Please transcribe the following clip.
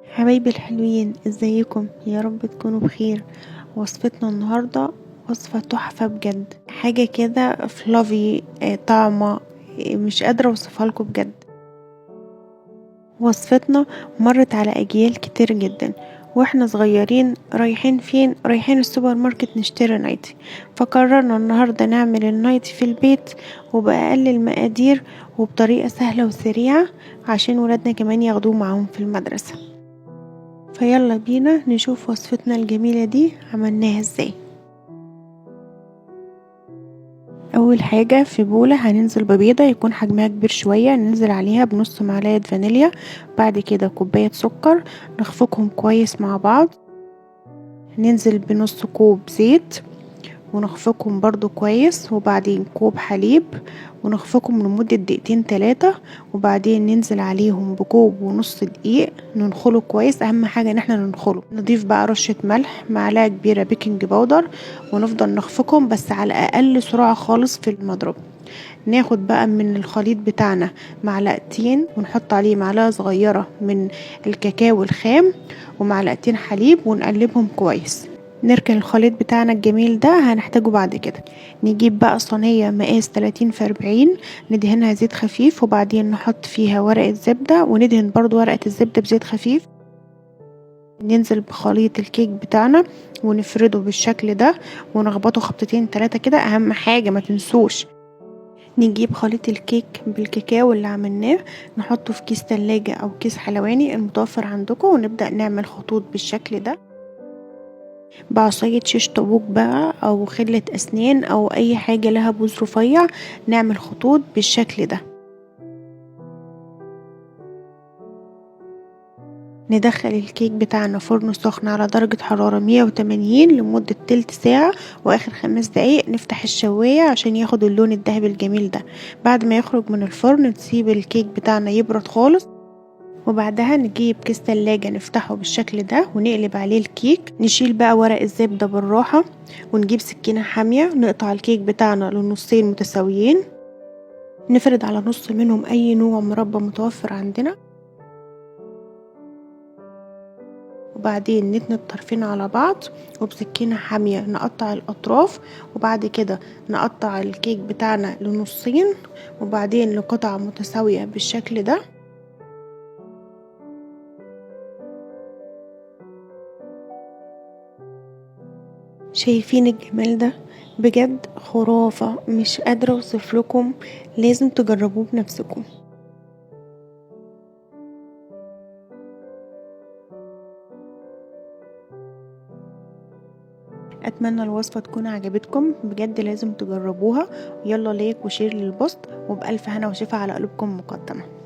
حبايبي الحلوين، ازيكم؟ يا رب تكونوا بخير. وصفتنا النهاردة وصفة تحفة بجد، حاجة كده فلافي طعمة، مش قادرة اوصفها لكم بجد. وصفتنا مرت على اجيال كتير جدا، واحنا صغيرين رايحين فين؟ رايحين السوبر ماركت نشتري نايتي. فقررنا النهاردة نعمل النايتي في البيت وبأقل المقادير وبطريقة سهلة وسريعة عشان ولادنا كمان ياخدوه معاهم في المدرسة. فيلا بينا نشوف وصفتنا الجميلة دي عملناها ازاي. اول حاجة في بولة هننزل ببيضة يكون حجمها كبير شوية، ننزل عليها بنص معلقة فانيليا، بعد كده كوباية سكر، نخفقهم كويس مع بعض. ننزل بنص كوب زيت ونخفقهم برضو كويس، وبعدين كوب حليب ونخفقهم لمدة دقيقتين 3، وبعدين ننزل عليهم بكوب ونص دقيق ننخله كويس. اهم حاجة ان احنا ننخله. نضيف بقى رشة ملح، معلقة كبيرة بيكنج باودر، ونفضل نخفقهم بس على اقل سرعة خالص في المضرب. ناخد بقى من الخليط بتاعنا معلقتين ونحط عليه معلقة صغيرة من الكاكاو الخام ومعلقتين حليب ونقلبهم كويس. نركن الخليط بتاعنا الجميل ده هنحتاجه بعد كده. نجيب بقى صينية مقاس 30 في 40، ندهنها زيت خفيف، وبعدين نحط فيها ورقة زبدة وندهن برضو ورقة الزبدة بزيت خفيف. ننزل بخليط الكيك بتاعنا ونفرده بالشكل ده ونخبطه خبطتين 3 كده. اهم حاجة ما تنسوش نجيب خليط الكيك بالكاكاو اللي عملناه، نحطه في كيس تلاجة او كيس حلواني المتوفر عندكم، ونبدأ نعمل خطوط بالشكل ده بعصاية شيش طاووق بقى او خلة اسنان او اي حاجة لها بوز رفيع. نعمل خطوط بالشكل ده. ندخل الكيك بتاعنا فرن سخن على درجة حرارة 180 لمدة تلت ساعة، واخر 5 دقايق نفتح الشواية عشان ياخد اللون الذهبي الجميل ده. بعد ما يخرج من الفرن نسيب الكيك بتاعنا يبرد خالص، وبعدها نجيب كيس تلاجة نفتحه بالشكل ده ونقلب عليه الكيك. نشيل بقى ورق الزبدة بالراحة ونجيب سكينة حامية نقطع الكيك بتاعنا لنصين متساويين، نفرد على نص منهم اي نوع مربى متوفر عندنا، وبعدين نتني الطرفين على بعض وبسكينة حامية نقطع الأطراف، وبعد كده نقطع الكيك بتاعنا لنصين وبعدين لقطع متساوية بالشكل ده. شايفين الجمال ده؟ بجد خرافة، مش قادرة اوصف لكم، لازم تجربوه بنفسكم. اتمنى الوصفة تكون عجبتكم بجد، لازم تجربوها. يلا لايك وشير للبوست، وبألف هنا وشفا على قلوبكم مقدمة.